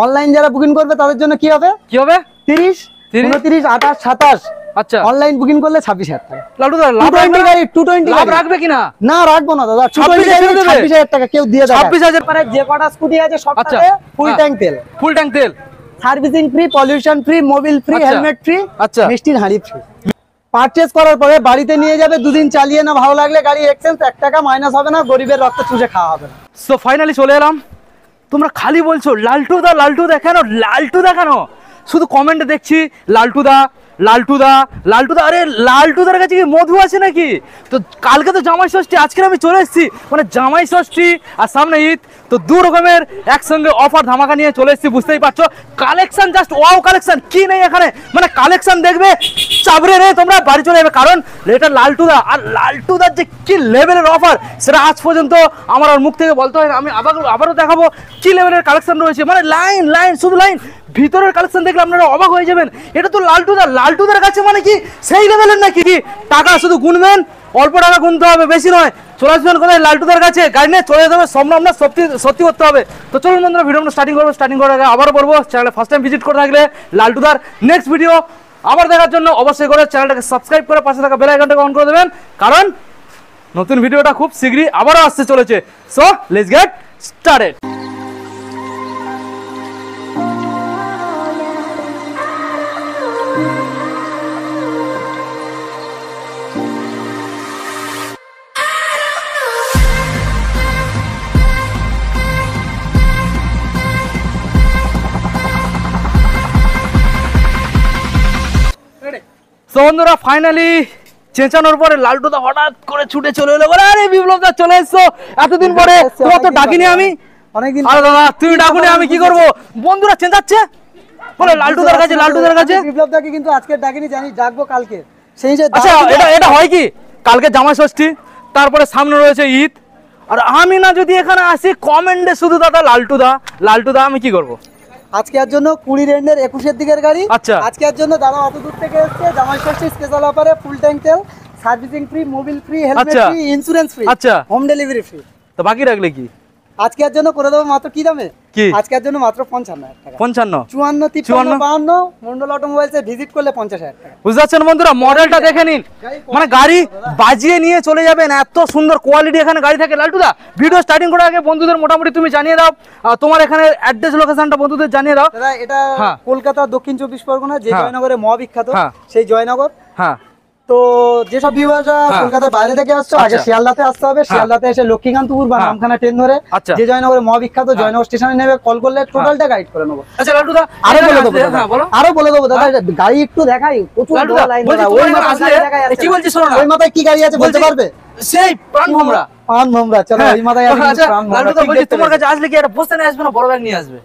Online যারা booking করবে তাদের জন্য কি হবে 30 29 28 27। আচ্ছা, অনলাইন বুকিং করলে 26000 টাকা। লালটু দা লাভ রাখবে গাড়ি 220 লাভ রাখবে কিনা? না রাখবো না দাদা, 26000 টাকা কেউ দিয়ে দেবে। 26000 মানে যে কটা স্কুটি আছে সবটাতে ফুল ট্যাঙ্ক তেল, ফুল ট্যাঙ্ক তেল, servicing free, pollution free, Mobil free, helmet free, আচ্ছা মিষ্টির হাঁড়ি ফ্রি। পারচেজ করার পরে বাড়িতে নিয়ে যাবে, দুদিন চালিয়ে না ভালো লাগলে গাড়ি এক্সচেঞ্জ, 1 টাকা মাইনাস হবে না, গরিবের রক্ত চুষে খাওয়া হবে না। সো ফাইনালি চলে এলাম। তোমরা খালি বলছো লালটু দা কেন, শুধু কমেন্টে দেখছি লালটু দা। আরে লালটুদার কাছে কি মধু আছে নাকি? তো কালকে তো জামাই ষষ্ঠী, আজকে আমি চলে এসেছি মানে জামাই ষষ্ঠী আর সামনে ঈদ, তো দু রকমের একসঙ্গে অফার ধামাকা নিয়ে চলে এসেছি। বুঝতেই পারছো কালেকশন জাস্ট ওয়াও কালেকশন, কি নেই এখানে, মানে কালেকশন দেখবে চাবড়ে রে তোমরা বাড়ি চলে যাবে। কারণ এটা লালটুদা, আর লালটুদার যে কি লেভেলের অফার সেটা আজ পর্যন্ত আমার আর মুখ থেকে বলতে হয় না। আমি আবারও দেখাবো কি লেভেলের কালেকশন রয়েছে, মানে লাইন শুধু লাইন। ভিতরের কালেকশন দেখলে আপনারা অবাক হয়ে যাবেন। এটা তো লালটুদার কাছে মানে কি সেই লেভেলের নাকি? টাকা শুধু গুনবেন, অল্প টাকা গুনতে হবে, বেশি নয়। চলে আসবেন কোথায়? লালটুদার কাছে। গাড়ি নিয়ে চলে যেতে হবে, স্বপ্ন আপনার সত্যি করতে হবে। তো চলুন বন্ধুরা ভিডিও স্টার্টিং করার আগে আবারও বলবো, চ্যানেলে ফার্স্ট টাইম ভিজিট করে থাকলে লালটুদার নেক্সট ভিডিও আবার দেখার জন্য অবশ্যই করে চ্যানেলটাকে সাবস্ক্রাইব করে পাশে থাকা বেল আইকনটাকে অন করে দেবেন, কারণ নতুন ভিডিওটা খুব শীঘ্রই আবারও আসতে চলেছে। So let's get started. তো বন্ধুরা ফাইনালি চেঁচানোর পরে লালটুদা হঠাৎ করে ছুটে চলে এলো, বলে আরে বিপ্লবদা চলে এসছো এতদিন পরে, তোমার তো ডাকিনি আমি অনেকদিন। আরে দাদা তুমি ডাকুনি আমি কি করবো? বন্ধুরা চেঁচাচ্ছে বলে লালটুদার কাছে। বিপ্লবদাকে কিন্তু আজকে ডাকিনি, জানি ডাকবো কালকে। সেই যে আচ্ছা এটা হয় কি, কালকে জামাই ষষ্ঠী, তারপরে সামনে রয়েছে ঈদ, আর আমি না যদি এখানে আসি কমেন্টে শুধু দাদা লালটুদা, আমি কি করবো? আজকের জন্য 20 রেন্ডের 21 দিকের গাড়ি। আচ্ছা আজকের জন্য দাদা অত দূর থেকে এসেছে, জামাই ষষ্ঠী স্পেশাল অফারে ফুল ট্যাঙ্ক তেল, servicing free, Mobil free, helmet free, insurance free, আচ্ছা হোম ডেলিভারি ফ্রি। তো বাকি রাখলে কি? আজকের জন্য করে দেবো মাত্র কি দামে? কি আজকের জন্য মাত্র 55000 টাকা। 55 54 53 52 মন্ডল অটোমোবাইলসে ভিজিট করলে 50000 টাকা। বুঝতে পারছেন বন্ধুরা, মডেলটা দেখে নিন, মানে গাড়ি বাজিয়ে নিয়ে চলে যাবেন, এত সুন্দর কোয়ালিটি এখানে গাড়ি থাকে। লালটুদা ভিডিও স্টার্টিং করার আগে বন্ধুদের মোটামুটি তুমি জানিয়ে দাও তোমার এখানে অ্যাড্রেস লোকেশনটা বন্ধুদের জানিয়ে দাও। দাদা এটা কলকাতা দক্ষিণ 24 পরগনা, যে জয়নগরে মহাবিখ্যাত সেই জয়নগর। হ্যাঁ, তো যেসব ভিউয়াররা কলকাতার বাইরে থেকে আসছে আগে শিয়ালদাতে আসতে হবে, শিয়ালদাতে এসে লক্ষ্মীকান্তপুর বা নামখানা ট্রেন ধরে যে জয়নগরে মহাবিখ্যাত জয়নগর স্টেশনে নেবে, কল করলে টোটালটা গাইড করে নেবো। আচ্ছা লালটুদা আরো বলে দেবো দাদা, গাড়ি একটু দেখাই, প্রচুর লাইন। কি বলছিস শোনো না, ওই মাথায় কি গাড়ি আছে বলতে পারবে? সেই প্রাণ ভোমরা চলো ওই মাথায় আছে প্রাণ ভোমরা। লালটুদা বলছি তোমার কাছে আসলে কি একটা বসতে নিয়ে আসবে না, বড় ব্যাগ নিয়ে আসবে?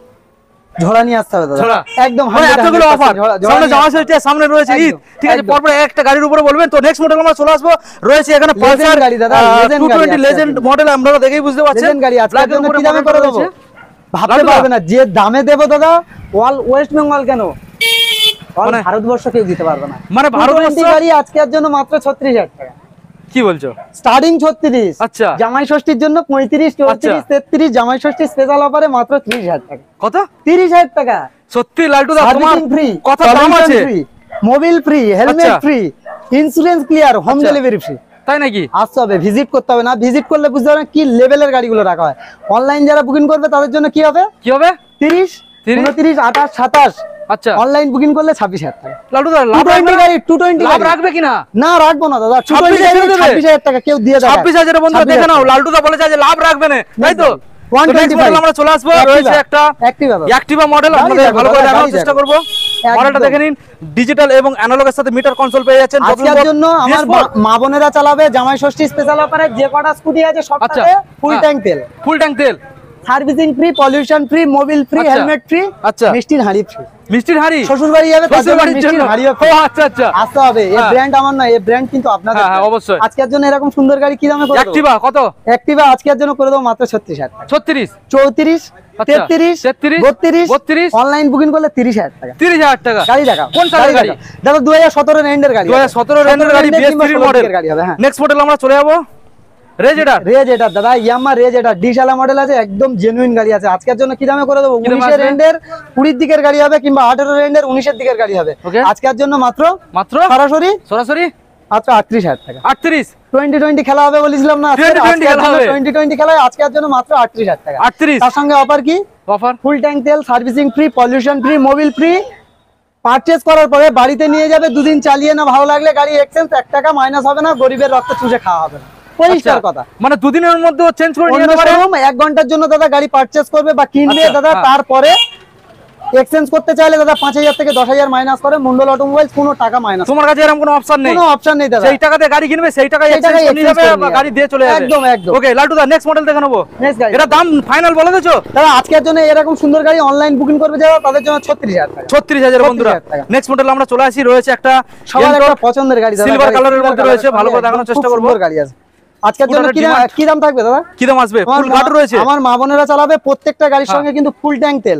ঝোলা নিয়ে আসতে হবে দাদা, একদম এতগুলো অফার। সামনে জামাই ষষ্ঠী, সামনে রয়েছে ঈদ, ঠিক আছে, পরপর একটা গাড়ির উপরে বলবেন। তো নেক্সট মডেল আমরা চলে আসবো, রয়েছে এখানে পালসার গাড়ি দাদা, 220 লেজেন্ড মডেল, আপনারা দেখেই বুঝতে পারছেন গাড়ি আজকের জন্য কি দামে করে দেবো ভাবতে পারবে না। যে দামে দেবো দাদা, অল ওয়েস্ট বেঙ্গল কেন মানে ভারতবর্ষ কেউ দিতে পারবে না। মানে ভারতবর্ষ গাড়ি আজকের জন্য মাত্র 36000 টাকা। কি বলছো? স্টার্টিং 36। আচ্ছা জামাই ষষ্ঠীর জন্য 35 34 33, জামাই ষষ্ঠী স্পেশাল অফারে মাত্র 30000 টাকা। কত? 30000 টাকা। সত্যি লালটুদা তোমার কত দাম আছে? Mobil free, helmet free, insurance clear, home delivery free. তাই নাকি? আসতে হবে, ভিজিট করতে হবে, না ভিজিট করলে বুঝতে পারবেন কি লেভেলের গাড়িগুলো রাখা হয়। অনলাইন যারা বুকিং করবে তাদের জন্য কি হবে 30 29 28 27। আচ্ছা অনলাইন বুকিং করলে 26000 টাকা। লালটুদা লাভ রাখবে গাড়ি 220 লাভ রাখবে কিনা? না রাখবো না দাদা, 26000 টাকা কেউ দিয়ে দেবে। 26000 এর বন্ধুরা দেখে নাও, লালটুদা বলেছে যে লাভ রাখবে না, তাই তো? 125 আমরা চলে আসবো, রয়েছে একটা অ্যাক্টিভা মডেল, আপনাদের ভালো করে দেখানোর চেষ্টা করব। মডেলটা দেখে নিন, ডিজিটাল এবং অ্যানালগের সাথে মিটার কনসোল পেয়ে যাচ্ছেন। আজকের জন্য আমার মা বোনেরা চালাবে জামাই ষষ্ঠী স্পেশাল অফারে যে কটা স্কুটি আছে সবটাতে ফুল ট্যাঙ্ক তেল, servicing free, pollution free, Mobil free, helmet free, আচ্ছা মিষ্টির হাঁড়ি ফ্রি। মিষ্টির হাঁড়ি শ্বশুর বাড়ি যাবে, শ্বশুর বাড়ির জন্য হাঁড়ি হবে। ও আচ্ছা আচ্ছা আসতে হবে, এই ব্র্যান্ড আমার না, এই ব্র্যান্ড কিন্তু আপনাদের। হ্যাঁ অবশ্যই। আজকের জন্য এরকম সুন্দর গাড়ি কি দামে করে দেব? অ্যাক্টিভা কত? অ্যাক্টিভা আজকের জন্য করে দেব মাত্র 36000 টাকা। 36 34 33 32 অনলাইন বুকিং করলে 30000 টাকা। 30000 টাকা গাড়ি দেখা। কোন সালের গাড়ি? দাদা 2017 এর এন্ডের গাড়ি, 2017 এর এন্ডের গাড়ি, BS3 মডেল গাড়ি হবে। হ্যাঁ নেক্সট মডেল আমরা চলে যাব। রেজ এটা দাদা, ইয়ামাহা রেজ এটা ডিশালা মডেল আছে, একদম জেনুইন গাড়ি আছে। আজকের জন্য কি দামে করে দেবো? 19 এর এন্ডের 20 দিকের গাড়ি হবে, কিংবা 18 এর এন্ডের 19 এর দিকের গাড়ি হবে। আজকের জন্য মাত্র সরাসরি মাত্র 38,000 টাকা। 38 2020 খেলা হবে বলেছিলাম না, 2020 খেলায় আজকের জন্য মাত্র 38,000 টাকা। 38 তার সঙ্গে অফার কি? অফার ফুল ট্যাঙ্ক তেল, servicing free, pollution free, Mobil free. Purchase করার পরে বাড়িতে নিয়ে যাবে, দুদিন চালিয়ে না ভালো লাগলে গাড়ি এক্সচেঞ্জ, 1 টাকা মাইনাস হবে না, গরিবের রক্ত চুষে খাওয়া হবে না, পরিষ্কার কথা। মানে দুদিনের মধ্যে চেঞ্জ করে নিয়ে যেতে পারে। 1 ঘন্টার জন্য দাদা গাড়ি পারচেজ করবে বা কিনবে দাদা, তারপরে এক্সচেঞ্জ করতে চাইলে দাদা 5,000 থেকে 10,000 মাইনাস করে মন্ডল অটোমোবাইলস, কোনো টাকা মাইনাস। তোমার কাছে এরকম কোনো অপশন নেই? কোনো অপশন নেই দাদা, সেই টাকাতে গাড়ি কিনবে, সেই টাকায় এক্সচেঞ্জ করে নিয়ে যাবে, গাড়ি দিয়ে চলে যাবে। একদম একদম। ওকে লালটু দা, নেক্সট মডেল দেখে নেবো। এটা দাম ফাইনাল বলে দিছো দাদা? আজকের জন্য এরকম সুন্দর গাড়ি অনলাইন বুকিং করবে যারা, তাদের জন্য 36,000 টাকা। 36,000 বন্ধুরা। নেক্সট মডেল আমরা চলে আসি, রয়েছে একটা সবার একটা পছন্দের গাড়ি দাদা, সিলভার কালারের মধ্যে রয়েছে, ভালো করে দেখানোর চেষ্টা করব। গাড়ি আছে আজকের জন্য কি দাম থাকবে দাদা? কি দাম আসবে? ফুল গার্ড রয়েছে, আমার মা বোনেরা চালাবে, প্রত্যেকটা গাড়ির সঙ্গে কিন্তু ফুল ট্যাঙ্ক তেল।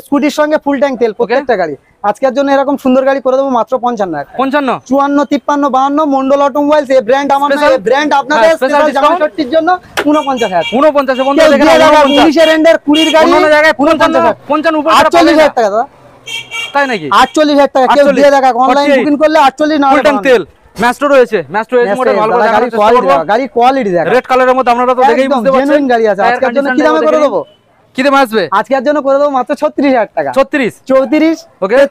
স্কুটির সঙ্গে ফুল ট্যাঙ্ক তেল প্রত্যেকটা গাড়ি। আজকের জন্য এরকম সুন্দর গাড়ি করে দেবো মাত্র 55,000 টাকা। 55, 54, 53, 52 মন্ডল অটোমোবাইলস। এই ব্র্যান্ড আমার না, এই ব্র্যান্ড আপনাদের স্পেশাল জামাশর্টির জন্য 49,000। 49 বন্ধুরা দেখেন, 19 এর এন্ডের 20 এর গাড়ি অন্য জায়গায় 55 উপরে 48,000 টাকা দাদা। তাই নাকি? 48,000 টাকা কেউ দিয়ে দেখা, অনলাইন বুকিং করলে 48 না। ফুল ট্যাঙ্ক তেল ম্যাস্ট্রো রয়েছে, ম্যাস্ট্রো এস মডেল, ভালো করে দেখানোর চেষ্টা করব। গাড়ি কোয়ালিটি দেখো, রেড কালারের মধ্যে আপনারা তো দেখেই বুঝতে পারছেন জেনুইন গাড়ি আছে। আজকের জন্য কি দামে করে দেবো? কি দাম আসবে? আজকের জন্য করে দেবো মাত্র 36,000 টাকা। 36, 34,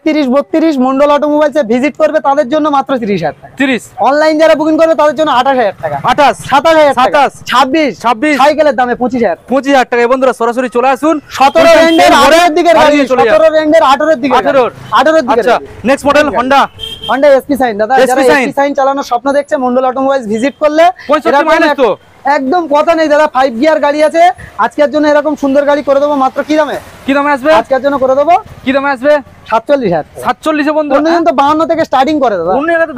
33, 32 মন্ডল অটোমোবাইলসে ভিজিট করবে তাদের জন্য মাত্র 30,000 টাকা। 30 অনলাইন যারা বুকিং করবে তাদের জন্য 28,000 টাকা। 28, 27,000 টাকা। 26, 26 সাইকেলের দামে 25,000 টাকা। বন্ধুরা সরাসরি চলে আসুন। 17 রেন্ডের 18 এর দিকের গাড়ি, 17 রেন্ডের 18 এর দিকে, 18 এর দিকে। আচ্ছা next model Honda SP shine দাদা, যারা এসপি সাইন চালানোর স্বপ্ন দেখছে মন্ডল অটোমোবাইলস ভিজিট করলে 65 মাইনাস তো একদম কথা নেই দাদা। 5 গিয়ার গাড়ি আছে আজকের জন্য, এরকম সুন্দর গাড়ি করে দেবো মাত্র কি দামে? কি দামে আসবে? আজকের জন্য করে দেবো কি দামে আসবে? 47,000। 47 বন্ধু, অন্যজন তো 52 থেকে স্টার্টিং করে দাদা,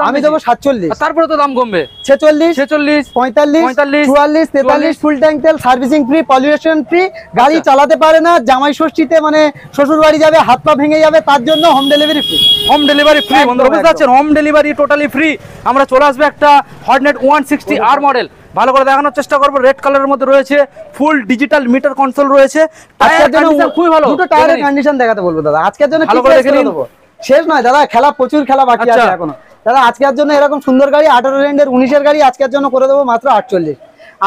আমি দেবো 47। তারপরে তো দাম কমবে। 46, 46, 45, 44, 43 ফুল ট্যাঙ্ক তেল, সার্ভিসিং ফ্রি, পলিউশন ফ্রি। গাড়ি চালাতে পারে না, জামাই ষষ্ঠীতে মানে শ্বশুর বাড়ি যাবে, হাত পা ভেঙে যাবে, তার জন্য home delivery free. Home delivery free বন্ধুরা, বুঝতে পারছেন? Home delivery totally free. আমরা চলে আসবে একটা হর্নেট 160 আর মডেল, ভালো করে দেখানোর চেষ্টা করবো। রেড কালারের মধ্যে রয়েছে, ফুল ডিজিটাল মিটার কনসোল রয়েছে। আজকের জন্য খুবই ভালো, দুটো টায়ারের কন্ডিশন দেখাতে বলবো দাদা। আজকের জন্য কি করে দেখে দেবো? শেষ নয় দাদা, খেলা প্রচুর খেলা বাকি আছে এখনো দাদা। আজকের জন্য এরকম সুন্দর গাড়ি 18 রেন্ডের 19 এর গাড়ি আজকের জন্য করে দেবো মাত্র 48,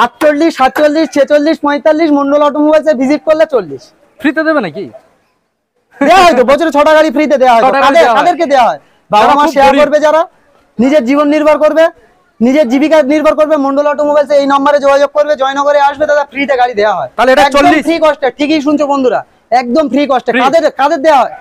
48, 47, 46, 45 মন্ডল অটোমোবাইলসে ভিজিট করলে 40 ফ্রিতে দেবে নাকি? দেওয়া হয় তো, বছরে 6টা গাড়ি ফ্রিতে দেওয়া হয়। কাদেরকে দেওয়া হয়? বাবা মা শেয়ার করবে, যারা নিজের জীবন নির্ভর করবে, নিজের জীবিকা নির্ভর করবে, মন্ডল অটোমোবাইলস এই নম্বরে যোগাযোগ করবে, জয়নগরে আসবে দাদা, ফ্রিতে গাড়ি দেওয়া হয়। তাহলে এটা 40 ফ্রি কস্টে, ঠিকই শুনছো বন্ধুরা, একদম ফ্রি কস্টে। কাদের দেওয়া হয়?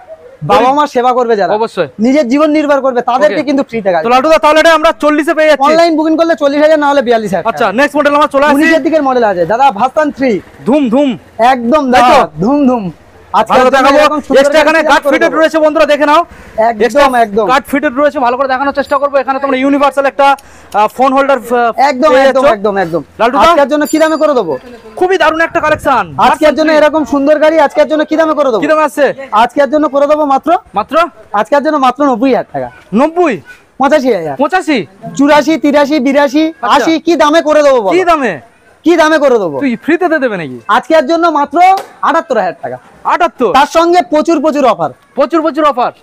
বাবা মা সেবা করবে যারা, অবশ্যই নিজের জীবন নির্ভর করবে, তাদেরকে কিন্তু ফ্রিতে গাড়ি। তো লালটু দা তাহলে এটা আমরা 40 এ পেয়ে যাচ্ছি। অনলাইন বুকিং করলে 40,000 না হলে 42,000। আচ্ছা নেক্সট মডেল আমরা চলে আসি। 19 এর দিকের মডেল আছে দাদা, ভার্সন 3 ধুম ধুম, একদম দেখো ধুম ধুম। আজকে দেখাবো এক্সট্রা এখানে কাট ফিটেড রয়েছে বন্ধুরা, দেখে নাও। একদম কাট ফিটেড রয়েছে, ভালো করে দেখানোর চেষ্টা করব। এখানে তোমরা ইউনিভার্সাল একটা ফোন হোল্ডার একদম। আজকের জন্য কি দামে করে দেবো? খুবই দারুণ একটা কালেকশন। আজকের জন্য এরকম সুন্দর গাড়ি আজকের জন্য কি দামে করে দেবো? কি দাম আছে আজকের জন্য করে দেবো মাত্র আজকের জন্য মাত্র 90,000 টাকা। 90, 85,000, 85, 84, 83, 82, 80 কি দামে করে দেবো? কি দামে করে দেবো? তুই ফ্রিতে দেবে নাকি? আজকের জন্য মাত্র 78,000 টাকা। 78, তার সঙ্গে প্রচুর অফার, প্রচুর অফার।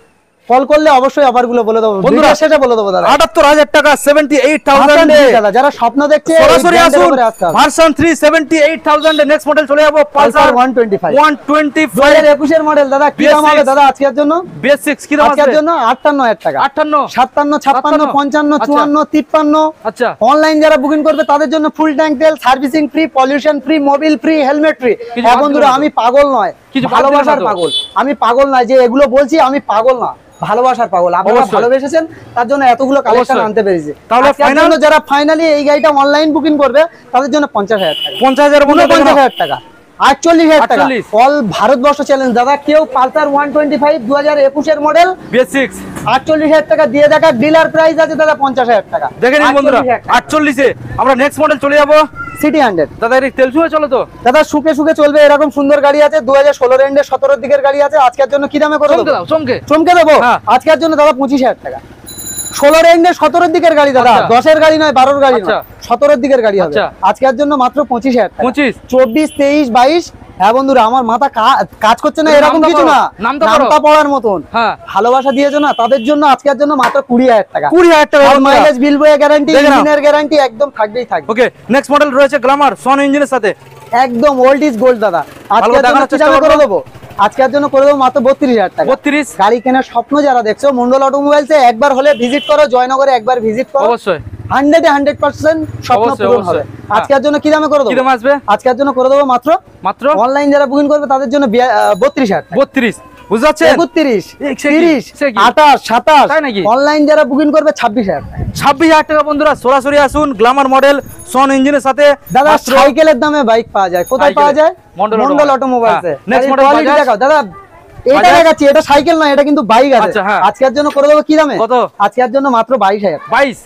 কল করলে অবশ্যই অফার গুলো বলে দেবো বন্ধুরা, সেটা বলে দেবো দাদা। 78,000 টাকা, 78,000 দাদা, যারা স্বপ্ন দেখছে সরাসরি আসুন। ভার্সন 3 78,000 এ নেক্সট মডেল চলে যাব পালসার 125 2021 এর মডেল দাদা। কি দাম হবে দাদা আজকের জন্য? বেসিক কি দাম আছে আজকের জন্য? 58,000 টাকা। 58, 57, 56, 55, 53। আচ্ছা অনলাইন যারা বুকিং করবে তাদের জন্য ফুল ট্যাঙ্ক তেল, servicing free, pollution free, Mobil free, helmet free. হ্যাঁ বন্ধুরা, আমি পাগল নয়, ভালোবাসার পাগল। আমি পাগল নয় যে এগুলো বলছি, আমি পাগল না, ভালোবাসার পাগল। আপনারা ভালোবেসেছেন, তার জন্য এতগুলো কালেকশন আনতে পেরেছি। তাহলে ফাইনাল যারা ফাইনালি এই গাড়িটা অনলাইন বুকিং করবে তাদের জন্য 50,000 টাকা। 50,000 টাকা, 48,000 টাকা। অল ভারতবর্ষ চ্যালেঞ্জ দাদা। কেউ পালসার 125 2021 এর মডেল বেসিক 48,000 টাকা দিয়ে দেখা, ডিলার প্রাইস আছে দাদা 50,000 টাকা। দেখে নিন বন্ধুরা, 48 এ আমরা নেক্সট মডেল চলে যাব। সিটি 100 দাদা এর তেল শুয়ে চলো তো দাদা, সুখে চলবে। এরকম সুন্দর গাড়ি আছে 2016 রেন্ডের 17 দিকের গাড়ি আছে। আজকের জন্য কি দামে করে দেবো? চমকে দেবো আজকের জন্য দাদা 25,000 টাকা। 16 রেঞ্জের 17 এর দিকের গাড়ি দাদা, 10 এর গাড়ি নয়, 12 এর গাড়ি নয়, 17 এর দিকের গাড়ি হবে আজকের জন্য মাত্র 25,000 টাকা। 25, 24, 23, 22। হ্যাঁ বন্ধুরা, আমার মাথা কাজ করছে না এরকম কিছু না, নামটা পড়ার মতন। ভালোবাসা দিয়েছো না তাদের জন্য আজকের জন্য মাত্র 20,000 টাকা। 20,000 টাকা মাইলেজ, বিল বয়ে গ্যারান্টি, ইঞ্জিনের গ্যারান্টি একদম থাকবেই থাকবে। ওকে, নেক্সট মডেল রয়েছে গ্ল্যামার সন ইঞ্জিনের সাথে, একদম ওল্ড ইজ গোল্ড দাদা। আজকের জন্য কি দামে করে দেবো? আজকের জন্য করে দেবো মাত্র 32,000 টাকা। 32। গাড়ি কেনার স্বপ্ন যারা দেখছো, মন্ডল অটোমোবাইলসে একবার হলে ভিজিট করো, জয়নগরে একবার ভিজিট করো, অবশ্যই 100% স্বপ্ন পূরণ হবে। আজকের জন্য কি দামে করে দেবো? আজকের জন্য করে দেবো মাত্র অনলাইন যারা বুকিং করবে তাদের জন্য 32,000 টাকা। 32 বুঝতে পারছেন? 32, 30, 28, 27 তাই নাকি? অনলাইন যারা বুকিং করবে 26,000 টাকা। 26,000 টাকা বন্ধুরা, সরাসরি আসুন গ্ল্যামার মডেল সন ইঞ্জিনের সাথে। দাদা সাইকেলের দামে বাইক পাওয়া যায়, কোথায় পাওয়া যায়? মন্ডল অটোমোবাইলসে। নেক্সট মডেল দেখাও দাদা, এটা দেখাচ্ছি, এটা সাইকেল নয়, এটা কিন্তু বাইক আছে। আজকের জন্য করে দেবো কি দামে? কত? আজকের জন্য মাত্র 22,000। 22,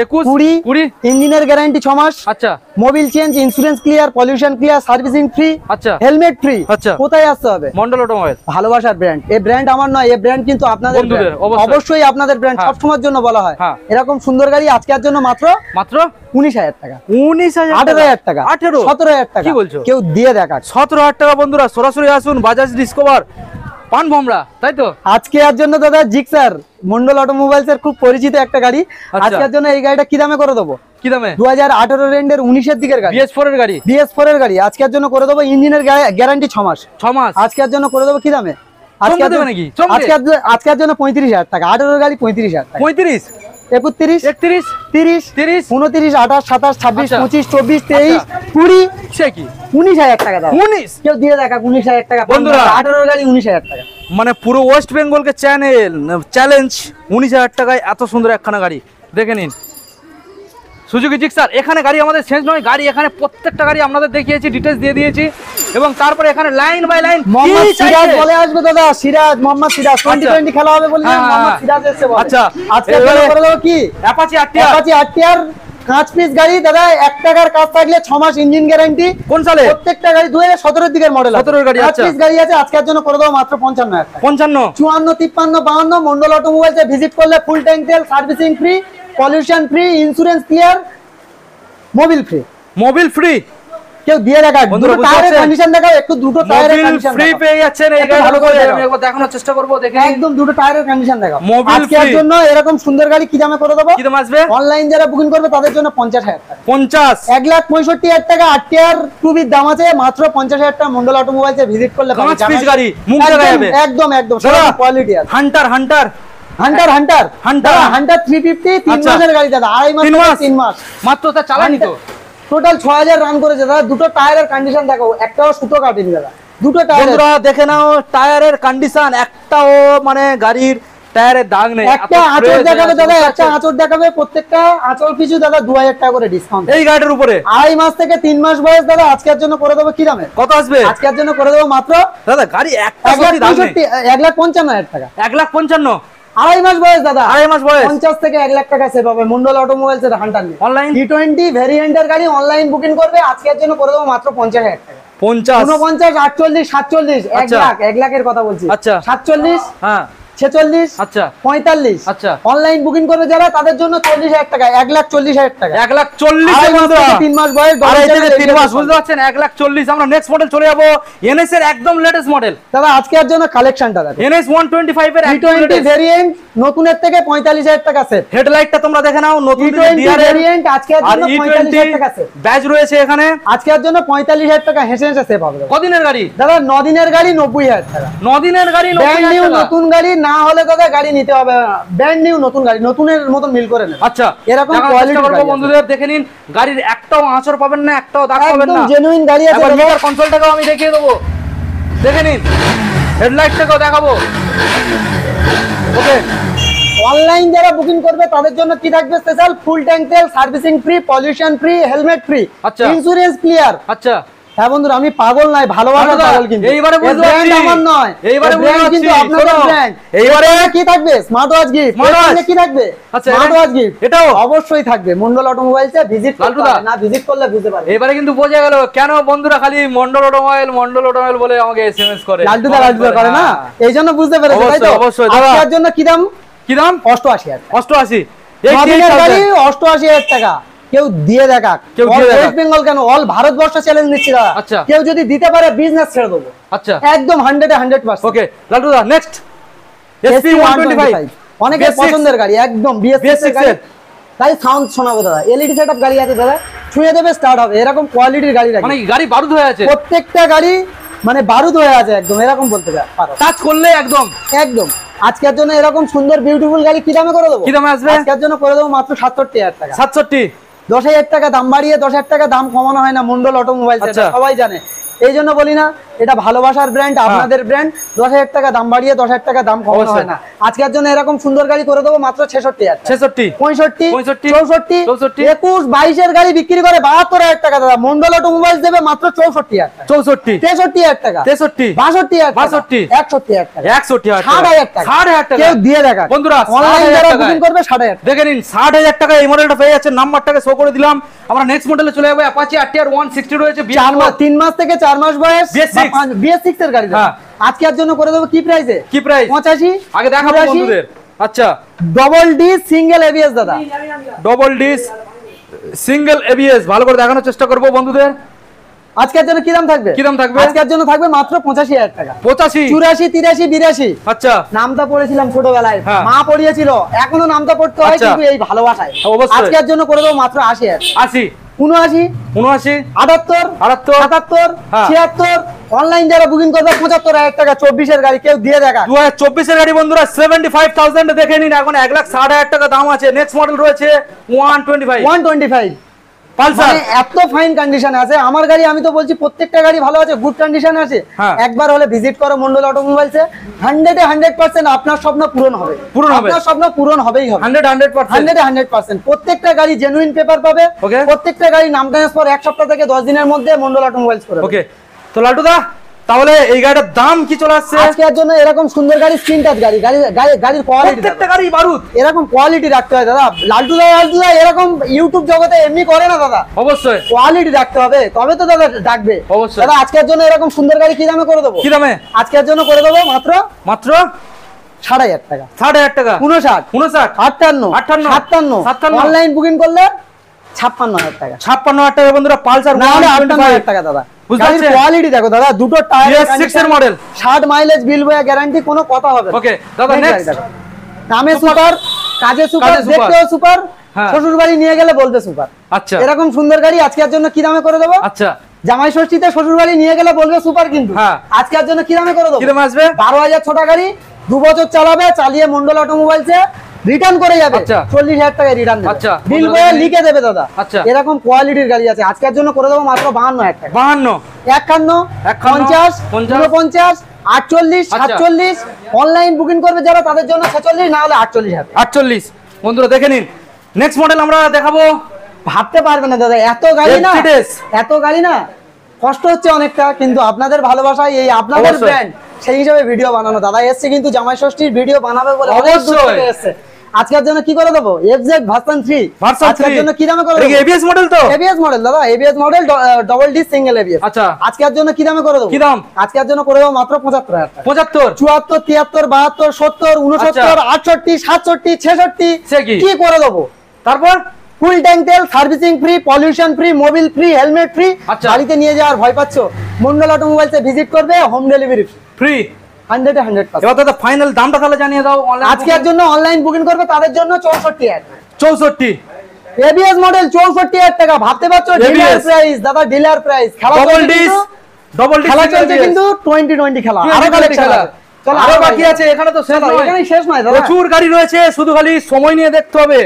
21, 20, ইঞ্জিনের গ্যারান্টি 6 মাস। আচ্ছা, Mobil change, insurance clear, pollution clear, servicing free, আচ্ছা, হেলমেট ফ্রি। আচ্ছা, কোথায় আসতে হবে? মন্ডল অটোমোবাইল। ভালোবাসার ব্র্যান্ড। এই ব্র্যান্ড আমার নয়, এই ব্র্যান্ড কিন্তু আপনাদের, অবশ্যই আপনাদের ব্র্যান্ড, সব সময়ের জন্য বলা হয়। এরকম সুন্দর গাড়ি আজকের জন্য মাত্র 19,000 টাকা। 19,000, 18,000 টাকা, 17,000 টাকা। কি বলছো? কেউ দিয়ে দেখা। 17,000 টাকা বন্ধুরা, সরাসরি আসুন বাজাজ ডিসকভার পান ভমরা, তাই তো? আজকে এর জন্য দাদা জিক্সার, মন্ডল অটোমোবাইলস এর খুব পরিচিত একটা গাড়ি। আজকের জন্য এই গাড়িটা কি দামে করে দেবো? কি দামে? 2018 রেঞ্জের 19 এর দিকের গাড়ি, BS4 এর গাড়ি, BS4 এর গাড়ি। আজকের জন্য করে দেবো ইঞ্জিনের গ্যারান্টি 6 মাস। 6 মাস। আজকের জন্য করে দেবো কি দামে? আজকের জন্য 35,000 টাকা। 18 এর গাড়ি 35,000 টাকা। 35, 31, 31, 30, 30, 29, 28, 27, 26, 25, 24, 23, 20, সে কি 19,000 টাকা দাও। 19 কেউ দিয়ে দেখা 19,000 টাকা বন্ধুরা। 18 এর গাড়ি 19,000 টাকা। মানে পুরো ওয়েস্ট বেঙ্গলকে চ্যালেঞ্জ 19,000 টাকায় এত সুন্দর একখানা গাড়ি দেখে নিন। Suzuki Gixxer. এখানে গাড়ি আমাদের শেষ নয়, গাড়ি এখানে প্রত্যেকটা গাড়ি আপনাদের দেখিয়েছি, ডিটেইলস দিয়ে দিয়েছি, এবং তারপরে এখানে line by line Mohammad Siraj বলে আসবে দাদা। সিরাজ, মোহাম্মদ সিরাজ 2020 খেলা হবে বলে মোহাম্মদ সিরাজ এসে বলে। আচ্ছা, আজকে করে দেব কি? অ্যাপাচি আরটিআর 5 পিস গাড়ি দাদা, 1 টাকার কাজ থাকলে 6 মাস ইঞ্জিন গ্যারান্টি। কোন সালে? প্রত্যেকটা গাড়ি 2017 এর দিকের মডেল। 17 এর গাড়ি। 5 পিস গাড়ি আছে, আজকের জন্য করে দেব মাত্র 55,000 টাকা। 55, 54, 53, 52 মন্ডল অটোমোবাইলসে ভিজিট করলে ফুল ট্যাঙ্ক তেল, servicing free, pollution free, insurance clear, Mobil free. Mobil free কেউ দিয়ে রাখা। দুটো টায়ারের কন্ডিশন দেখাও, একটু দুটো টায়ারের কন্ডিশন ফ্রি পেয়ে যাচ্ছেন। এই গাড়ি ভালো করে আমি একবার দেখানোর চেষ্টা করব, দেখেন একদম দুটো টায়ারের কন্ডিশন দেখাও। আজকের জন্য এরকম সুন্দর গাড়ি কি দামে করে দেবো? কি দাম আসবে? অনলাইন যারা বুকিং করবে তাদের জন্য 50,000 টাকা। 50, 1,65,000 টাকা। আরটিআর 2 বির দাম আছে মাত্র 50,000 টাকা। মন্ডল অটোমোবাইলসে ভিজিট করলে 5 পিস গাড়ি মুখ দেখাবে। একদম কোয়ালিটি আছে। হান্টার 350, 3 মাসের গাড়ি দাদা, 2.5 মাস, 3 মাস মাত্র। তা চালানি তো টোটাল 6,000 রান করেছে দাদা। দুটো টায়ারের কন্ডিশন দেখো, একটাও সুতো কাটেনি দাদা। দুটো টায়ার বন্ধুরা দেখে নাও, টায়ারের কন্ডিশন একটাও মানে গাড়ির টায়ারের দাগ নেই। একটা আঁচড় দেখাবে দাদা, একটা আঁচড় দেখাবে, প্রত্যেকটা আঁচড় পিছু দাদা 2,000 টাকা করে ডিসকাউন্ট এই গাড়ির উপরে। 2.5 মাস থেকে 3 মাস বয়স দাদা। আজকের জন্য করে দেবো কি দামে? কত আসবে? আজকের জন্য করে দেবো মাত্র দাদা গাড়ি 1,55,000 টাকা। 1,55,000, 2.5 মাস বয়স দাদা। 2.5 মাস বয়স, 50 থেকে 1,00,000 টাকা সেভ হবে মন্ডল অটোমোবাইলস এর হান্টার নিয়ে। অনলাইন T20 ভেরিয়েন্টের গাড়ি অনলাইন বুকিং করবে, আজকের জন্য করে দেবো মাত্র 50,000 টাকা। 50, 49, 48, 47, 1 লাখের কথা বলছি। আচ্ছা, 47, হ্যাঁ 46, আচ্ছা 45, আচ্ছা অনলাইন বুকিং করবে যারা তাদের জন্য 40,000 টাকা। 1,40,000 টাকা। 1,40,000 3 মাস বয়স, 3 মাস বুঝতে পারছেন। 1,40,000। আমরা নেক্সট মডেল চলে যাব, এনএস এর একদম লেটেস্ট মডেল দাদা। আজকের জন্য কালেকশনটা দেখো, এনএস 125 এর T20 ভেরিয়েন্ট, নতুনের থেকে 45,000 টাকা সেট। হেডলাইটটা তোমরা দেখে নাও, নতুন ভেরিয়েন্ট আজকের জন্য 45,000 টাকা সেট। ব্যাজ রয়েছে এখানে, আজকের জন্য 45,000 টাকা হেসে হেসে সেভ হবে। কদিনের গাড়ি দাদা? 9 দিনের গাড়ি, 90,000 টাকা। 9 দিনের গাড়ি, 90,000 টাকা। নতুন গাড়ি না হলে দাদা গাড়ি নিতে হবে, ব্র্যান্ড নিউ নতুন গাড়ি, নতুনের মতন মিল করে নেন। আচ্ছা, এরকম কোয়ালিটি করব বন্ধুদের, দেখে নিন গাড়ির একটাও আঁচড় পাবেন না, একটাও দাগ পাবেন না, একদম জেনুইন গাড়ি আছে। এবার মিটার কন্ট্রোলটাও আমি দেখিয়ে দেবো, দেখে নিন। হেডলাইটটাও দেখাবো। ওকে, অনলাইন যারা বুকিং করবে তাদের জন্য কি থাকবে স্পেশাল? ফুল ট্যাঙ্ক তেল, servicing free, pollution free, helmet free, আচ্ছা ইন্স্যুরেন্স ক্লিয়ার। আচ্ছা হ্যাঁ বন্ধুরা, আমি পাগল নাই, ভালোবাসা পাগল। কিন্তু এইবারে বুঝতে পারছি আমার নয়, এইবারে ব্র্যান্ড কিন্তু আপনাদের ব্র্যান্ড। এইবারে কি থাকবে? Smart watch gift. এখানে কি থাকবে? স্মার্ট ওয়াচ গিফট, এটাও অবশ্যই থাকবে। মন্ডল অটোমোবাইলসে ভিজিট করতে না, ভিজিট করলে বুঝতে পারবে। এবারে কিন্তু বোঝা গেল কেন বন্ধুরা খালি মন্ডল অটোমোবাইল বলে আমাকে এসএমএস করে, লালটুদা করে না, এইজন্য বুঝতে পেরেছো তাই তো? অবশ্যই। আজকের জন্য কি দাম? কি দাম? 88,000 টাকা। 88 নদিনের গাড়ি 88,000 টাকা। কেউ দিয়ে দেখা, কেউ দিয়ে দেখাক। ওয়েস্ট বেঙ্গল কেন, অল ভারতবর্ষ চ্যালেঞ্জ দিচ্ছি দাদা। আচ্ছা। কেউ যদি দিতে পারে বিজনেস ছেড়ে দেবো আচ্ছা একদম 100%। ওকে লালটু দা নেক্সট SP 125 অনেকের পছন্দের গাড়ি, একদম BS6 এর গাড়ি। তাই সাউন্ড শোনাবো দাদা, এলইডি সেটআপ গাড়ি আছে দাদা, ছুঁয়ে দেবে স্টার্ট হবে, এরকম কোয়ালিটির গাড়ি রাখি। মানে গাড়ি বারুদ হয়ে আছে, প্রত্যেকটা গাড়ি মানে বারুদ হয়ে আছে একদম, এরকম বলতে পারো। টাচ করলে একদম একদম আজকের জন্য এরকম সুন্দর বিউটিফুল গাড়ি কি দামে করে দেবো? কি দামে আসবে? আজকের জন্য করে দেবো মাত্র 67,000 টাকা। 67 10,000 টাকা দাম বাড়িয়ে 10,000 টাকা দাম কমানো হয় না মন্ডল অটোমোবাইলস, আচ্ছা। সবাই জানে। এই জন্য বলি না, এটা ভালোবাসার ব্র্যান্ড, আপনাদের ব্র্যান্ড। 10,000 টাকা দাম বাড়িয়ে 10,000 টাকা দাম কমানো হয় না। আজকের জন্য এরকম সুন্দর গাড়ি করে দেবো মাত্র 66,000 টাকা। 66 65 65 64 64 21 22 এর গাড়ি বিক্রি করে 72,000 টাকা দাদা। মন্ডল অটোমোবাইলস দেবে মাত্র 64,000 টাকা। 64 63,000 টাকা, 63 62,000 টাকা, 62 61,000 টাকা, 61,000 টাকা। 60,000 টাকা কেউ দিয়ে দেখা বন্ধুরা, অনলাইন 60,000 যারা টাকায়। বুকিং করবে 60,000 টাকা। দেখে নিন 60,000 টাকা এই মডেলটা পেয়ে যাচ্ছে। নাম্বারটাকে শো করে দিলাম। আমরা নেক্সট মডেলে চলে যাবো। অ্যাপাচি RTR 160 রয়েছে, 3 মাস থেকে 4 মাস বয়স, BS6 BS6 এর গাড়ি। হ্যাঁ। আজকের জন্য করে দেবো কি প্রাইসে? কি প্রাইস? 85 আগে দেখাবো 84 বন্ধুদের। আচ্ছা ডবল ডি সিঙ্গেল এবিএস দাদা, ডবল ডিস সিঙ্গেল ABS ভালো করে দেখানোর চেষ্টা করবো বন্ধুদের। আজকের জন্য কি দাম থাকবে? কি দাম থাকবে? আজকের জন্য থাকবে মাত্র 85,000 টাকা। 85 84 83 82 আচ্ছা নামটা পড়েছিলাম ছোটবেলায়, হ্যাঁ। মা পড়িয়েছিল, এখনো নামটা পড়তে হয় আচ্ছা। কিন্তু এই ভালোবাসায়। অবশ্যই। আজকের জন্য করে দেবো মাত্র 80,000 80 79 79 78 78 77 হ্যাঁ। 76 অনলাইন যারা বুকিং করবে 75,000 টাকা। 24 এর গাড়ি কেউ দিয়ে দেখা 2024 এর গাড়ি বন্ধুরা 75,000 দেখে নিন। এখন 1,60,000 টাকা দাম আছে। নেক্সট মডেল রয়েছে 125 125 পালসার। মানে এত ফাইন কন্ডিশনে আছে আমার গাড়ি। আমি তো বলছি প্রত্যেকটা গাড়ি ভালো আছে, গুড কন্ডিশনে আছে। হ্যাঁ। একবার হলে ভিজিট করো মন্ডল অটোমোবাইলসে, 100% আপনার স্বপ্ন পূরণ হবে। পূরণ হবে। আপনার স্বপ্ন পূরণ হবেই হবে। 100% 100% প্রত্যেকটা গাড়ি জেনুইন পেপার পাবে। Okay. প্রত্যেকটা গাড়ি নাম ট্রান্সফার 1 সপ্তাহ থেকে 10 দিনের মধ্যে মন্ডল অটোমোবাইলস করে দেবে। ওকে তো লালটু দা তাহলে এই গাড়িটার দাম কি চলে আসছে? আজকের জন্য এরকম সুন্দর গাড়ি, স্ক্রিন টাচ গাড়ি, গাড়ির কোয়ালিটি, প্রত্যেকটা গাড়ি বারুদ। এরকম কোয়ালিটি রাখতে হয় দাদা। লালটু দা এরকম ইউটিউব জগতে এমনি করে না দাদা, অবশ্যই কোয়ালিটি রাখতে হবে তবে তো দাদা ডাকবে। অবশ্যই। দাদা আজকের জন্য এরকম সুন্দর গাড়ি কি দামে করে দেবো? কি দামে? আজকের জন্য করে দেবো মাত্র মাত্র 60,000 টাকা। 60,000 টাকা 59 59 58 58 57 অনলাইন বুকিং করলে 56,000 টাকা। 56,000 টাকা বন্ধুরা পালসার না হলে 58,000 125 টাকা দাদা। বুঝতে গাড়ির পারছেন? কোয়ালিটি দেখো দাদা, দুটো টায়ার BS6 এর মডেল। 60 মাইলেজ বিল বয়া গ্যারান্টি, কোনো কথা হবে না। ওকে দাদা এই নেক্সট গাড়ি দেখো। নামে সুপার, কাজে সুপার, কাজে সুপার। দেখতেও সুপার, হ্যাঁ। শ্বশুর বাড়ি নিয়ে গেলে বলবে সুপার। আচ্ছা এরকম সুন্দর গাড়ি আজকের জন্য কি দামে করে দেবো? আচ্ছা জামাই ষষ্ঠীতে শ্বশুর বাড়ি নিয়ে গেলে বলবে সুপার, কিন্তু হ্যাঁ। আজকের জন্য কি দামে করে দেবো? কি দামে আসবে? 12,000 ছোট গাড়ি, 2 বছর চালাবে, চালিয়ে মন্ডল অটোমোবাইলসে রিটার্ন করে যাবে। আচ্ছা। 40,000 টাকায় রিটার্ন দেবে। আচ্ছা। বিল বয়ে লিখে দেবে দাদা। আচ্ছা। এরকম কোয়ালিটির গাড়ি আছে। আজকের জন্য করে দেবো মাত্র 52,000 টাকা। 52 51 51, 50 49 48 আচ্ছা। 47 অনলাইন বুকিং করবে যারা তাদের জন্য 46, না হলে 48,000। 48 বন্ধুরা দেখে নিন। নেক্সট মডেল আমরা দেখাবো। ভাবতে পারবে না দাদা, এত গাড়ি না, Mercedes। এত গাড়ি না, কষ্ট হচ্ছে অনেকটা, কিন্তু আপনাদের ভালোবাসায় এই আপনাদের অবশ্যই। ব্র্যান্ড, সেই হিসাবে ভিডিও বানানো। দাদা এসছে কিন্তু জামাই ষষ্ঠীর ভিডিও বানাবে বলে অনেক দূর অবশ্যই। থেকে এসছে। আজকের জন্য কি করে দেবো? FZ ভার্সন 3 ভার্সন আজকের 3 জন্য কি দামে করে এটা কি দেবো? ABS মডেল তো? ABS মডেল দাদা, ABS model, double D single ABS। আচ্ছা। আজকের জন্য কি দামে করে দেবো? কি দাম? আজকের জন্য করে দেবো মাত্র 75,000 টাকা। 75 74 73 72 69 68 67 66 সে কি? কি করে দেবো? তারপর ফুল ট্যাঙ্ক তেল, servicing free, pollution free, Mobil free, helmet free. আচ্ছা। গাড়িতে নিয়ে যাওয়ার ভয় পাচ্ছ? মন্ডল অটোমোবাইলসে ভিজিট করবে, হোম ডেলিভারি ফ্রি। 100%। এবার দাদা ফাইনাল দামটা তাহলে জানিয়ে দাও। অনলাইন আজকের জন্য অনলাইন বুকিং করবে তাদের জন্য 64,000 টাকা। 64 এবিএস মডেল 64,000 টাকা। ভাবতে পারছো? ডিলার ABS প্রাইস দাদা, ডিলার প্রাইস। খেলা ডবল চলছে ডিস কিন্তু, ডবল ডিস খেলা চলছে কিন্তু 2020 খেলা। আরো কালেকশন খেলা আছে। চলো আরো বাকি আছে, এখানে তো শেষ চলো, নয়। এখানেই শেষ নয় দাদা। প্রচুর গাড়ি রয়েছে, শুধু খালি সময় নিয়ে দেখতে হবে।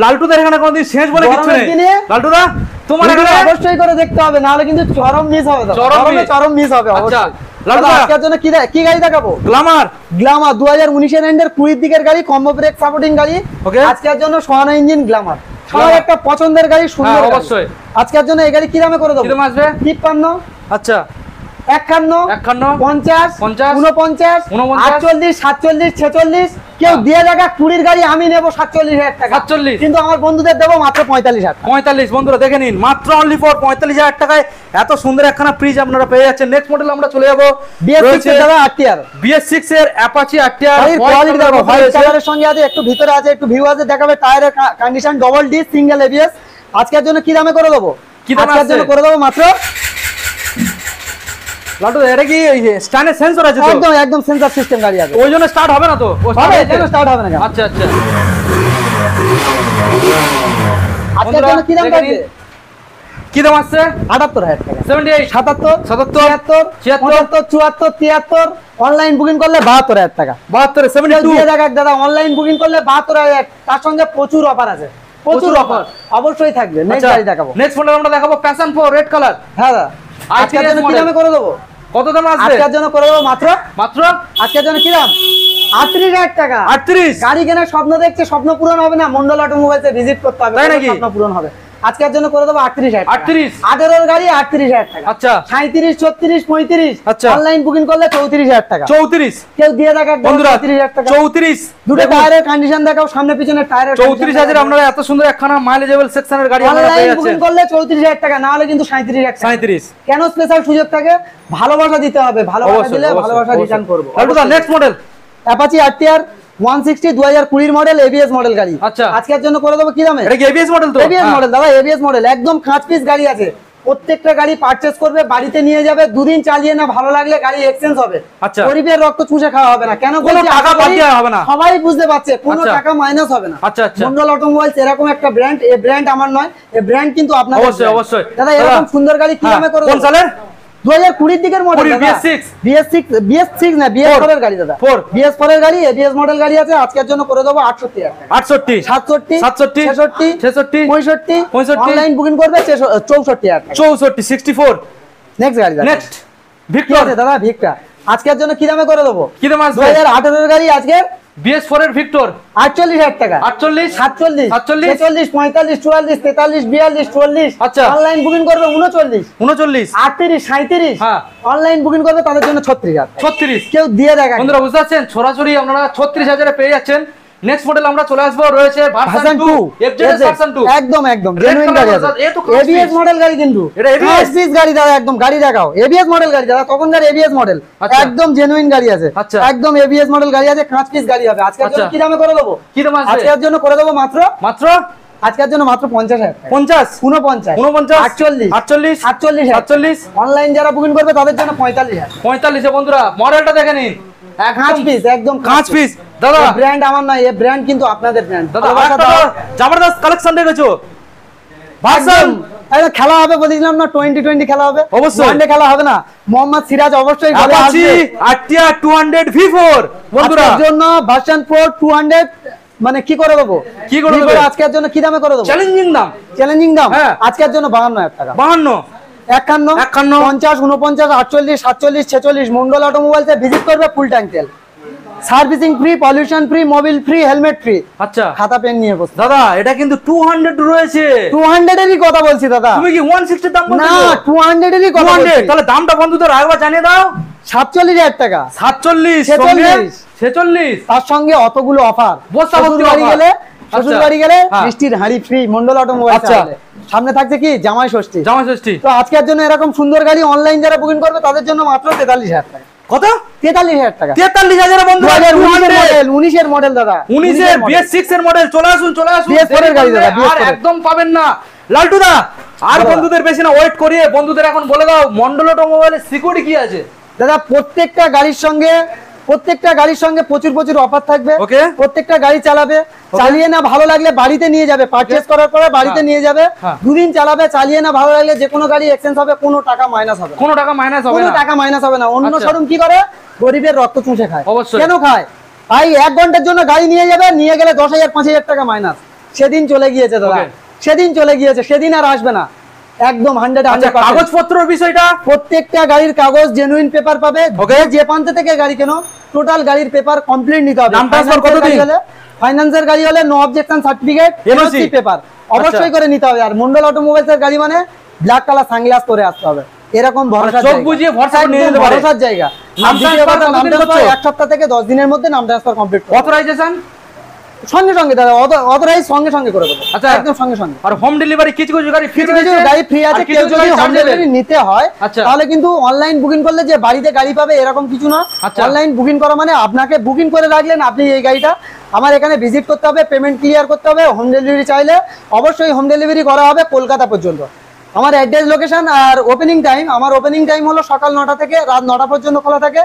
লালটুদের এখানে কোনদিন শেষ বলে কিছু গরমের নেই। দিনে লালটুদা তোমার ভিডিও এখানে অবশ্যই করে দেখতে হবে, নাহলে কিন্তু চরম মিস হবে দাদা। চরম গরমে miss। চরম মিস হবে আচ্ছা, অবশ্যই। লালটু দাদা, দা। আজকের জন্য কি গাড়ি দেখাবো? গ্ল্যামার গ্ল্যামার 2019 এর এন্ডের 20 দিকের গাড়ি, কম্বো ব্রেক সাপোর্টিং গাড়ি। Okay. আজকের জন্য সোয়ানা ইঞ্জিন গ্ল্যামার, সবার গ্ল্যামার। একটা পছন্দের গাড়ি, সুন্দর হ্যাঁ, গাড়ি। অবশ্যই। আজকের জন্য এই গাড়ি কি দামে করে দেবো? কি দাম আসবে? 53 আচ্ছা 51 51 50 50 49 48 47 46 কেউ দিয়ে দেখা 20 গাড়ি আমি নেব 47,000 টাকা 47 কিন্তু আমার বন্ধুদের দেবো মাত্র 45,000 টাকা 45 বন্ধুরা দেখে নিন মাত্র অনলি ফর 45,000 টাকায় এত সুন্দর একখানা ফ্রিজ আপনারা পেয়ে যাচ্ছেন। নেক্সট মডেল আমরা চলে যাব BS6 এর দাদা RTR BS6 এর অ্যাপাচি RTR কোয়ালিটি দেখো হোয়াইট কালারের সঙ্গে আছে, একটু ভিতরে আছে, একটু ভিউ আছে, দেখাবে টায়ারের condition double D single ABS। আজকের জন্য কি দামে করে দেবো? কি দামে আজকের জন্য করে দেবো মাত্র লাটু এটা কি স্ট্যান্ডে সেন্সর আছে তো? একদম একদম সেন্সর সিস্টেম গাড়ি আছে, ওই জন্য স্টার্ট হবে না তো? হবে কেন স্টার্ট হবে না কেন? আচ্ছা আচ্ছা আজকের জন্য কি দাম থাকবে? কি দাম আসছে? 78,000 টাকা 78 77 77 76 74 73 অনলাइन বুকিং করলে 72,000 টাকা 72 72 দিয়ে দেখ দাদা, অনলাइन বুকিং করলে 72,000, তার সঙ্গে প্রচুর অফার আছে, প্রচুর অফার অবশ্যই থাকবে। নেক্সট গাড়ি দেখাবো, নেক্সট মডেল আমরা দেখাবো প্যাশন প্রো রেড কালার। হ্যাঁ দাদা আজকের জন্য কি দামে করে দেবো? কত দাম আসবে? আজকের জন্য করে দেবো মাত্র মাত্র আজকের জন্য কি দাম? 38,000 টাকা। 38 গাড়ি কেনার স্বপ্ন দেখছে, স্বপ্ন পূরণ হবে না? মন্ডল অটোমোবাইলসে ভিজিট করতে হবে, তাই নাকি? স্বপ্ন পূরণ হবে। আজকের জন্য করে দেবো 38,000 টাকা। 38 18 গাড়ি 38,000 টাকা। আচ্ছা 37 36 35 আচ্ছা। অনলাইন বুকিং করলে 34,000 টাকা। 34 কেউ দিয়ে দেখা বন্ধুরা 34,000 টাকা। 34 দুটো টায়ারের কন্ডিশন দেখাও, সামনে পিছনে টায়ারের 34,000 আপনারা এত সুন্দর একখানা মাইলেজেবল সেকশনের গাড়ি আপনারা পেয়ে অনলাইন যাচ্ছেন। বুকিং করলে 34,000 টাকা, না হলে কিন্তু 37,000 টাকা। 37 কেন স্পেশাল সুযোগ থাকে? ভালোবাসা দিতে হবে, ভালোবাসা অবশ্যই, দিলে অবশ্যই, ভালোবাসা অবশ্যই। রিটার্ন করব। লাটুদা next model Apache RTR 160 2020 model ABS model গাড়ি। আচ্ছা। আজকের জন্য করে দেবো কি দামে? এটা কি ABS মডেল তো? ABS মডেল দাদা, ABS মডেল একদম খাঁচ পিস গাড়ি আছে। প্রত্যেকটা গাড়ি পারচেজ করবে, বাড়িতে নিয়ে যাবে, দুদিন চালিয়ে না ভালো লাগলে গাড়ি এক্সচেঞ্জ হবে। আচ্ছা। গরিবের রক্ত চুষে খাওয়া হবে না। কেন কোনো বলছি? টাকা বাদ দেওয়া হবে না। সবাই বুঝতে পারছে, কোনো আচ্ছা। টাকা মাইনাস হবে না। আচ্ছা, আচ্ছা। মন্ডল অটোমোবাইলস এরকম একটা ব্র্যান্ড, এই ব্র্যান্ড আমার নয়, এই ব্র্যান্ড কিন্তু আপনাদের। অবশ্যই, brand। অবশ্যই। দাদা এরকম সুন্দর গাড়ি কি দামে করে কোন দেবো? সালের? 2020 দিকের মডেল 20 BS6 BS6 না BS4 এর গাড়ি দাদা। 4 BS4 এর গাড়ি, ABS মডেল গাড়ি আছে। আজকের জন্য করে দেবো 68,000 টাকা। 68 67 67 66 66 65 65 অনলাইন বুকিং করবে 64,000 টাকা। 64 64 নেক্সট গাড়ি দাদা, নেক্সট কি ভিক্টর আছে দাদা? ভিক্টর আজকের জন্য কি দামে করে দেবো? কি দাম আসবে? 2018 এর গাড়ি আজকে BS4 এর ভিক্টর 48,000 টাকা। 48 47 47 46 45 44 43 42 44 আচ্ছা। অনলাইন বুকিং করবে 39 39 38 37 হ্যাঁ। অনলাইন বুকিং করবে তাদের জন্য 36,000 টাকা। 36 কেউ দিয়ে দেখা বন্ধুরা বুঝতে পারছেন, সরাসরি আপনারা 36,000 এ পেয়ে যাচ্ছেন। নেক্সট মডেল আমরা চলে আসবো, রয়েছে ভার্সন 2 FZ ভার্সন 2 একদম একদম Red জেনুইন color গাড়ি দাদা, আছে। এ তো খাস ABS piece। মডেল গাড়ি কিন্তু এটা ABS? খাস piece গাড়ি দাদা, একদম গাড়ি দেখাও। ABS মডেল গাড়ি দাদা, তখনকার ABS মডেল আচ্ছা। একদম জেনুইন গাড়ি আছে। আচ্ছা। একদম ABS মডেল গাড়ি আছে, খাস পিস গাড়ি হবে। আজকের জন্য আচ্ছা। কি দামে করে দেবো? কি দাম আসবে? আজকের জন্য করে দেবো মাত্র মাত্র আজকের জন্য মাত্র 50,000 টাকা। 50 49 49 48 48 48 48 অনলাইন যারা বুকিং করবে তাদের জন্য 45,000। 45 বন্ধুরা মডেলটা দেখে নিন, খাস একদম পিস, একদম কাঁচ পিস দাদা। ব্র্যান্ড আমার নয়, এই ব্র্যান্ড কিন্তু আপনাদের ব্র্যান্ড। দাদা একটা জবরদস্ত কালেকশন রেখেছো ভার্সন। একদম খেলা হবে বলেছিলাম না, 2020 খেলা হবে। অবশ্যই। ওয়ানডে খেলা হবে না। মোহাম্মদ সিরাজ অবশ্যই গলে অ্যাপাচি আসবে। RTR 200 V4 বন্ধুরা আজকের জন্য ভার্সন 4 200 মানে কি করে দেবো? কি করে দেবে? আজকের জন্য কি দামে করে দেবো? চ্যালেঞ্জিং দাম চ্যালেঞ্জিং দাম। হ্যাঁ। আজকের জন্য 52,000 টাকা। 52 51 51 50 49 48 47 46 মন্ডল অটোমোবাইলসে ভিজিট করবে, ফুল ট্যাঙ্ক তেল, servicing free, pollution free, Mobil free, helmet free. আচ্ছা খাতা পেন নিয়ে বসে। দাদা এটা কিন্তু 200 রয়েছে। 200 এরই কথা বলছি দাদা। তুমি কি 160 দাম না, বলছো? 200 এরই কথা 200 বলছি। তাহলে দামটা বন্ধুদের আরেকবার জানিয়ে দাও। 47,000 টাকা। 47 46 46 তার সঙ্গে অতগুলো অফার। বস্তা ভর্তি শ্বশুর বাড়ি offer। গেলে, শ্বশুর আচ্ছা। বাড়ি গেলে হ্যাঁ। মিষ্টির হাঁড়ি ফ্রি মন্ডল অটোমোবাইল। আচ্ছা। সামনে থাকছে কি জামাই ষষ্ঠী। জামাই ষষ্ঠী তো আজকের জন্য এরকম সুন্দর গাড়ি অনলাইন যারা বুকিং করবে তাদের জন্য মাত্র 43,000 টাকা। কত? 43,000 টাকা। 43,000 বন্ধুরা 19 এর মডেল দাদা। 19 এর BS6 এর মডেল। চলে আসুন চলে আসুন, BS4 এর গাড়ি দাদা, আর BS4 এর। একদম পাবেন না লালটু দা। আর দাদা। বন্ধুদের বেশি না ওয়েট করিয়ে বন্ধুদের এখন বলে দাও মন্ডল অটোমোবাইলের সিকিউরিটি কি আছে। দাদা প্রত্যেকটা গাড়ির সঙ্গে প্রচুর প্রচুর অফার থাকবে। Okay. প্রত্যেকটা গাড়ি চালাবে, চালিয়ে না ভালো লাগলে বাড়িতে নিয়ে যাবে, পারচেজ করার পরে বাড়িতে নিয়ে যাবে, হ্যাঁ। দুদিন চালাবে, চালিয়ে না ভালো লাগলে যে কোনো গাড়ি এক্সচেঞ্জ হবে, কোনো টাকা মাইনাস হবে না। কোনো টাকা মাইনাস হবে কোনো না। টাকা মাইনাস হবে না। অন্য আচ্ছা। শোরুম কি করে? গরিবের রক্ত চুষে খায়। অবশ্যই। কেন খায়? ভাই 1 ঘন্টার জন্য গাড়ি নিয়ে যাবে, নিয়ে গেলে 10,000 5,000 টাকা মাইনাস। সেদিন চলে গিয়েছে দাদা, Okay. সেদিন চলে গিয়েছে, সেদিন আর আসবে না। একদম 100 আচ্ছা কাগজপত্রের বিষয়টা? প্রত্যেকটা গাড়ির কাগজ জেনুইন পেপার পাবে। Okay. যে প্রান্ত থেকে গাড়ি কেন টোটাল গাড়ির পেপার কমপ্লিট নিতে হবে। নাম ট্রান্সফার কতদিন? ফাইন্যান্সের গাড়ি হলে no objection certificate, NOC paper অবশ্যই করে নিতে হবে। আর মন্ডল অটোমোবাইলস এর গাড়ি মানে ব্ল্যাক কালার সানগ্লাস পরে আসতে হবে। এরকম ভরসা চোখ বুঝিয়ে ভরসা করে নিয়ে যেতে পারে। ভরসার জায়গা। নাম দ্বিতীয় কথা, ট্রান্সফার নাম কতদিনে ট্রান্সফার করছো? 1 সপ্তাহ থেকে 10 দিনের মধ্যে নাম ট্রান্সফার কমপ্লিট করব। অথরাইজেশন সঙ্গে সঙ্গে দাদা, অথরাইজ সঙ্গে সঙ্গে করে দেবো। আচ্ছা। একদম সঙ্গে সঙ্গে। আর হোম ডেলিভারি কিছু কিছু গাড়ি ফ্রি কিছু কিছু গাড়ি ফ্রি আছে, কেউ যদি হোম ডেলিভারি নিতে হয় আচ্ছা। তাহলে কিন্তু অনলাইন বুকিং করলে যে বাড়িতে গাড়ি পাবে এরকম কিছু না। আচ্ছা। অনলাইন বুকিং করা মানে আপনাকে বুকিং করে রাখলেন, আপনি এই গাড়িটা আমার এখানে ভিজিট করতে হবে, পেমেন্ট ক্লিয়ার করতে হবে। হোম ডেলিভারি চাইলে অবশ্যই হোম ডেলিভারি করা হবে কলকাতা পর্যন্ত। আমার অ্যাড্রেস, লোকেশন আর ওপেনিং টাইম, আমার ওপেনিং টাইম হলো সকাল 9টা থেকে রাত 9টা পর্যন্ত খোলা থাকে।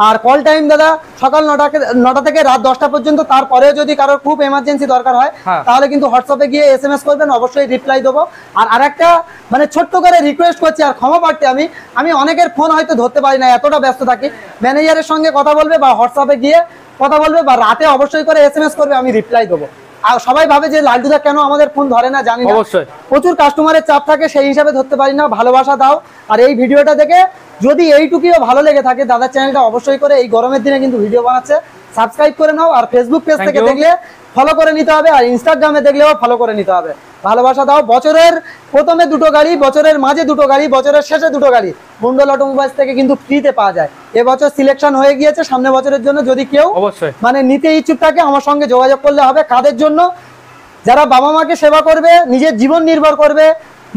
আর কল টাইম দাদা সকাল 9টা থেকে রাত 10টা পর্যন্ত। তারপরেও যদি কারোর খুব এমার্জেন্সি দরকার হয় হ্যাঁ। তাহলে কিন্তু হোয়াটসঅ্যাপে গিয়ে SMS করবেন, অবশ্যই রিপ্লাই দেবো। আর আরেকটা মানে ছোট্ট করে রিকোয়েস্ট করছি, আর ক্ষমা প্রার্থী আমি অনেকের ফোন হয়তো ধরতে পারি না, এতটা ব্যস্ত থাকি। ম্যানেজারের সঙ্গে কথা বলবে বা হোয়াটসঅ্যাপে গিয়ে কথা বলবে বা রাতে অবশ্যই করে SMS করবে, আমি রিপ্লাই দেবো। আর সবাই ভাবে যে লালটুদা কেন আমাদের ফোন ধরে না, জানি না। অবশ্যই। প্রচুর কাস্টমারের চাপ থাকে, সেই হিসাবে ধরতে পারি না। ভালোবাসা দাও। আর এই ভিডিওটা দেখে যদি এইটুকুও ভালো লেগে থাকে, দাদার চ্যানেলটা অবশ্যই করে, এই গরমের দিনে কিন্তু ভিডিও বানাচ্ছে, সাবস্ক্রাইব করে নাও। আর ফেসবুক পেজ Thank থেকে you. দেখলে ফলো করে নিতে হবে, আর ইনস্টাগ্রামে দেখলেও ফলো করে নিতে হবে। ভালোবাসা দাও। বছরের প্রথমে 2টো গাড়ি, বছরের মাঝে 2টো গাড়ি, বছরের শেষে 2টো গাড়ি মন্ডল অটোমোবাইলস থেকে কিন্তু ফ্রিতে পাওয়া যায়। এবছর সিলেকশন হয়ে গিয়েছে, সামনে বছরের জন্য যদি কেউ অবশ্যই মানে নিতে ইচ্ছুক থাকে আমার সঙ্গে যোগাযোগ করলে হবে। কাদের জন্য? যারা বাবা মাকে সেবা করবে, নিজের জীবন নির্ভর করবে,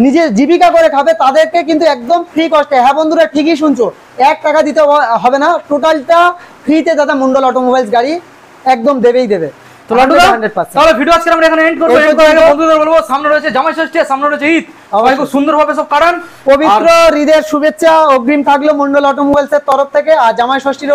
নিজের জীবিকা করে খাবে, তাদেরকে কিন্তু একদম ফ্রি কস্টে। হ্যাঁ বন্ধুরা, ঠিকই শুনছো, 1 টাকা দিতে হবে না, টোটালটা ফ্রিতে দাদা মন্ডল অটোমোবাইলস গাড়ি একদম দেবেই দেবে। তো লাড্ডুদা 100%। তাহলে ভিডিও আজকে আমরা এখানে এন্ড করব। এই এন্ড করার আগে পর্যন্ত। বন্ধুদের বলবো, সামনে রয়েছে জামাই ষষ্ঠী, আর সামনে রয়েছে ঈদ। সবাই খুব সুন্দরভাবে সব কাটান। পবিত্র ঈদের শুভেচ্ছা অগ্রিম থাকলো মন্ডল অটোমোবাইলস এর তরফ থেকে। আর জামাই ষষ্ঠীর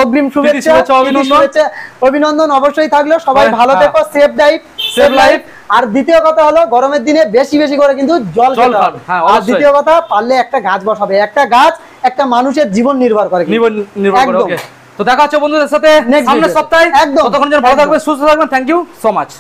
অগ্রিম শুভেচ্ছা, শুভেচ্ছা, অভিনন্দন। শুভেচ্ছা, অভিনন্দন অবশ্যই থাকলো। সবাই হ্যাঁ, ভালো হ্যাঁ। থেকো, সেফ ড্রাইভ, সেফ লাইফ। আর দ্বিতীয় কথা হলো গরমের দিনে বেশি বেশি করে কিন্তু জল খেতে খান, হবে। হ্যাঁ, আর অবশ্যই। দ্বিতীয় কথা, পারলে একটা গাছ বসাবে। একটা গাছ একটা মানুষের জীবন নির্ভর করে কিন্তু। নির্ভর করে। একদম। ওকে, তো দেখা হচ্ছে বন্ধুদের সাথে Next সামনের video। সপ্তাহে। একদম। ততক্ষণ যেন ভালো একদম। থাকবেন, সুস্থ থাকবেন। Thank you so much.